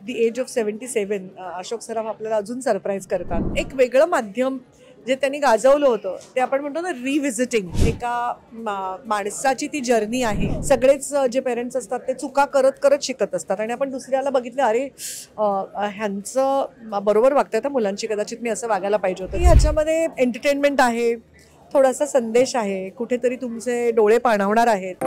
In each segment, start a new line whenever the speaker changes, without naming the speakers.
The age of 77 Ashok Saraf आपल्याला अजून surprise करतात. एक वेगळं माध्यम जे त्यांनी गाजवलं होतं ते आपण म्हणतो ना रिव्हिजिटिंग. एका माणसाची ती जर्नी आहे. सगळेच जे पेरेंट्स असतात ते चुका करत करत शिकत असतात आणि आपण दुसऱ्याला बघितलं, अरे ह्यांचं बरोबर वागतात त्या मुलांची, कदाचित मी असं वागायला पाहिजे होतं. ह्याच्यामध्ये एंटरटेनमेंट आहे, थोडासा संदेश आहे, कुठेतरी तुमचे डोळे पाणावणार आहेत.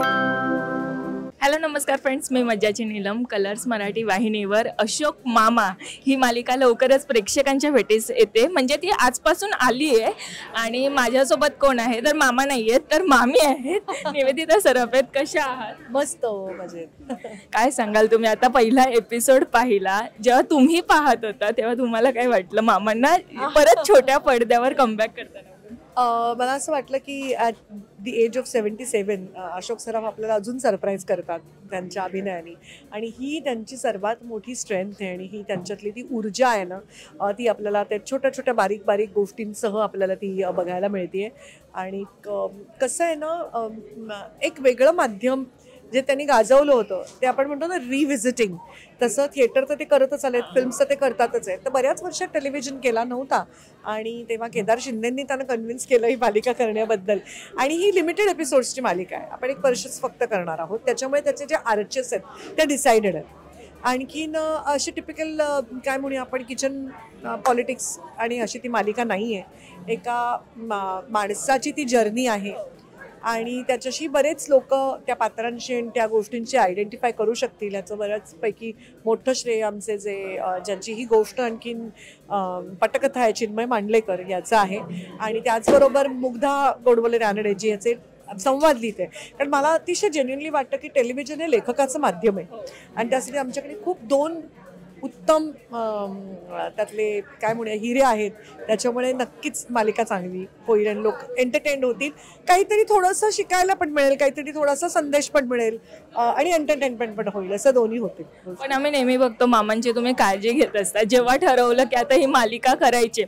हॅलो नमस्कार फ्रेंड्स, मी मज्जाची नीलम. कलर्स मराठी वाहिनीवर अशोक मामा ही मालिका लवकरच प्रेक्षकांच्या भेटीस येते. म्हणजे ती आजपासून आली आहे. आणि माझ्यासोबत कोण आहे तर मामा नाही आहेत तर मामी आहेत, निवेदिता सराफ आहेत. कशा आहात?
मस्त मजेत.
काय सांगाल तुम्ही? आता पहिला एपिसोड पाहिला, जेव्हा तुम्ही पाहत होता तेव्हा तुम्हाला काय वाटलं मामांना परत छोट्या पडद्यावर कमबॅक करताना?
मला असं वाटलं की at the age of 77 Ashok Saraf आपल्याला अजून सरप्राईज करतात त्यांच्या अभिनयाने. आणि ही त्यांची सर्वात मोठी स्ट्रेंथ आहे आणि ही त्यांच्यातली ती ऊर्जा आहे ना, ती आपल्याला त्या छोट्या छोट्या बारीक बारीक गोष्टींसह आपल्याला ती बघायला मिळते. आणि कसं आहे ना, एक वेगळं माध्यम जे त्यांनी गाजवलं होतं ते आपण म्हणतो ना रिव्हिजिटिंग. तसं थिएटर तर ते करतच आलेत, फिल्म्स तर ते करतातच आहेत. तर बऱ्याच वर्षात टेलिव्हिजन केला नव्हता आणि तेव्हा केदार शिंदेंनी त्यांना कन्व्हिन्स केलं ही मालिका करण्याबद्दल. आणि ही लिमिटेड एपिसोड्सची मालिका आहे, आपण एक वर्षच फक्त करणार आहोत. त्याच्यामुळे त्याचे जे आर्चेस आहेत ते डिसाइडेड आहेत. आणखीन अशी टिपिकल काय म्हणूया आपण किचन पॉलिटिक्स आणि अशी ती मालिका नाही आहे. एका माणसाची ती जर्नी आहे आणि त्याच्याशी बरेच लोक त्या पात्रांशी आणि त्या गोष्टींची आयडेंटिफाय करू शकतील. याचं बऱ्याचपैकी मोठं श्रेय आमचे ज्यांची ही गोष्ट आणखीन पटकथा आहे, चिन्मय मांडलेकर याचं आहे. आणि त्याचबरोबर मुग्धा गोडबोले रानडे जी याचे संवाद लिहिते. कारण मला अतिशय जेन्युइनली वाटतं की टेलिव्हिजन हे लेखकाचं माध्यम आहे आणि त्यासाठी आमच्याकडे खूप दोन उत्तम त्यातले काय म्हणूया हिरे आहेत. त्याच्यामुळे नक्कीच मालिका चांगली होईल आणि लोक एंटरटेन होतील. काहीतरी थोडंसं शिकायला पण मिळेल, काहीतरी थोडासा संदेश पण मिळेल आणि एंटरटेनमेंट पण होईल, असं दोन्ही होतील.
पण आम्ही नेहमी बघतो मामांची तुम्ही काळजी घेत असता. जेव्हा ठरवलं की आता ही मालिका करायची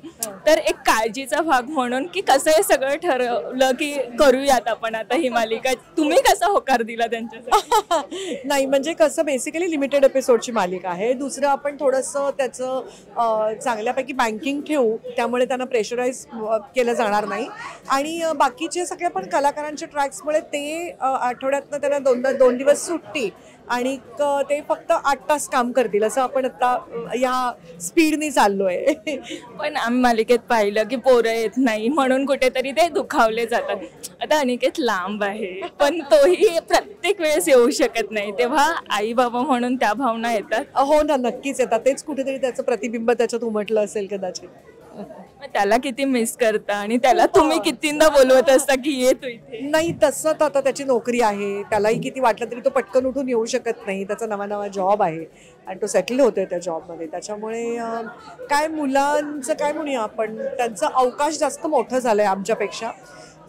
तर एक काळजीचा भाग म्हणून की कसं हे सगळं ठरवलं की करूयात आपण आता ही मालिका, तुम्ही कसा होकार दिला त्यांच्यासाठी?
नाही म्हणजे कसं, बेसिकली लिमिटेड एपिसोडची मालिका आहे. दुसरं आपण थोडंसं त्याचं चांगल्यापैकी बँकिंग ठेवू, त्यामुळे त्यांना प्रेशराईज केलं जाणार नाही. आणि बाकीचे सगळे पण कलाकारांच्या ट्रॅक्समुळे ते आठवड्यातनं त्यांना 2 दिवस सुट्टी आणि ते फक्त 8 तास काम करतील, असं आपण आता या स्पीडनी चाललोय.
पण आम्ही मालिकेत पाहिलं की पोरं येत नाही म्हणून कुठेतरी ते दुखावले जातात. आता अनिकेत लांब आहे पण तोही प्रत्येक वेळेस येऊ शकत नाही, तेव्हा आई बाबा म्हणून त्या भावना येतात.
हो ना, नक्कीच येतात. तेच कुठेतरी त्याचं प्रतिबिंब त्याच्यात उमटलं असेल कदाचित.
त्याला किती मिस करता आणि त्याला तुम्ही कितींदा बोलवत असता की येतो इथे?
नाही, तसं तर आता त्याची नोकरी आहे, त्यालाही किती वाटलं तरी तो पटकन उठून येऊ शकत नाही. त्याचा नवा जॉब आहे आणि तो सेटल होतोय त्या जॉबमध्ये. त्याच्यामुळे काय मुलांचं काय म्हणूया आपण, त्यांचा अवकाश जास्त मोठं झालंय आमच्यापेक्षा.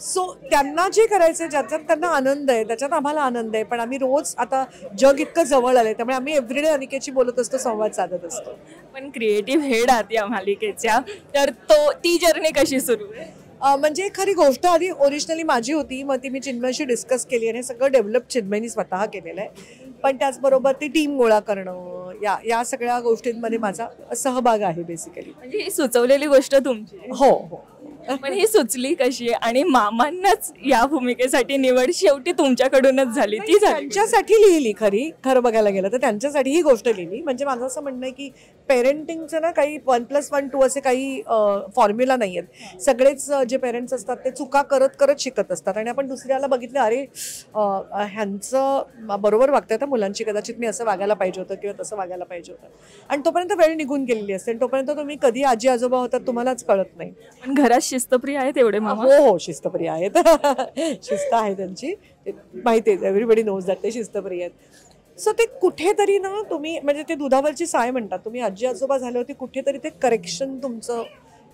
सो त्यांना जे करायचं ज्याच्यात त्यांना आनंद आहे त्याच्यात आम्हाला आनंद आहे. पण आम्ही रोज आता जग इतकं जवळ आलंय त्यामुळे आम्ही एव्हरीडे अनिकेतशी बोलत असतो, संवाद साधत असतो.
पण क्रिएटिव्ह हेड आहात या मालिकेच्या, तर ती जर्नी कशी सुरू आहे?
म्हणजे खरी गोष्ट आधी ओरिजिनली माझी होती, मग ती मी चिन्मयशी डिस्कस केली आणि सगळं डेव्हलप चिन्मयनी स्वतः केलेलं आहे. पण त्याचबरोबर ती टीम गोळा करणं या सगळ्या गोष्टींमध्ये माझा सहभाग आहे बेसिकली.
म्हणजे ही सुचवलेली गोष्ट तुमची?
हो हो.
पण ही सुचली कशी? आणि मामांनाच या भूमिकेसाठी निवड शेवटी तुमच्याकडूनच झाली? ती
त्यांच्यासाठी लिहिली, खरं बघायला गेलं तर त्यांच्यासाठी ही गोष्ट लिहिली. म्हणजे माझं असं म्हणणं आहे की पेरेंटिंगचं ना काही 1+1=2 असे काही फॉर्म्युला नाही आहेत. सगळेच जे पेरेंट्स असतात ते चुका करत करत शिकत असतात आणि आपण दुसऱ्याला बघितलं, अरे ह्यांचं बरोबर वागतात त्या मुलांची, कदाचित मी असं वागायला पाहिजे होतं किंवा तसं वागायला पाहिजे होतं. आणि तोपर्यंत वेळ निघून गेलेली असते आणि तोपर्यंत तुम्ही कधी आजी आजोबा होतात तुम्हालाच कळत नाही.
पण घरात शिस्तप्रिय आहेत एवढे मामा?
हो, शिस्तप्रिय आहेत. शिस्त आहे त्यांची, माहिती आहे, एव्हरीबडी नोज दॅट ते शिस्तप्रिय आहेत. सो ते कुठेतरी ना तुम्ही, म्हणजे ते दुधावरची साय म्हणतात, तुम्ही आजी आजोबा झाले होते कुठेतरी ते करेक्शन तुमचं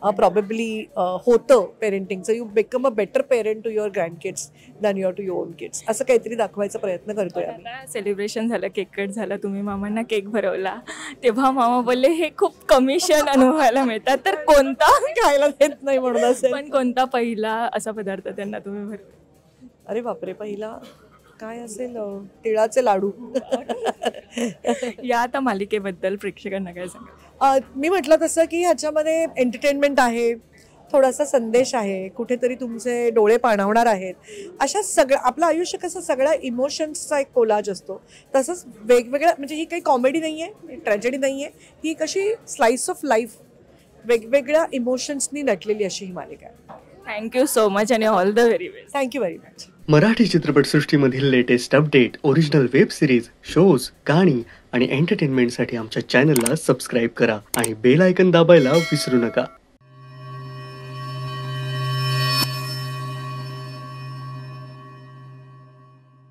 प्रॉबेबली होतं पेरेंटिंगचं. You become a better parent to your grand kids than your to your own kids, असं काहीतरी दाखवायचा प्रयत्न करतोय आम्ही.
सेलिब्रेशन झालं, केक कट झाला, तुम्ही मामांना केक भरवला, तेव्हा मामा बोलले हे खूप कमिशन अनुभवायला मिळतात, तर कोणता
खायला देत नाही म्हणून असेल.
पण कोणता पहिला असा पदार्थ त्यांना तुम्ही भरवला?
अरे बापरे, पहिला काय असेल तिळाचे लाडू.
या आता मालिकेबद्दल प्रेक्षकांना काय सांगा?
मी म्हटलं तसं की ह्याच्यामध्ये एंटरटेनमेंट आहे, थोडासा संदेश आहे, कुठेतरी तुमचे डोळे पाणावणार आहेत. अशा सगळं आपलं आयुष्य कसं सगळ्या इमोशन्सचा एक कोलाज असतो, तसंच वेगवेगळ्या, म्हणजे ही काही कॉमेडी नाही आहे, ट्रॅजेडी नाही आहे, ही कशी स्लाइस ऑफ लाईफ वेगवेगळ्या इमोशन्सनी नटलेली अशी ही मालिका आहे.
थँक्यू सो मच आणि all the very best.
Thank you very much.
Marathi चित्रपटसृष्टीमधील latest update, original web series, shows, गाणी आणि एंटरटेनमेंटसाठी आमच्या चॅनलला सबस्क्राईब करा आणि बेल आयकन दाबायला विसरू नका.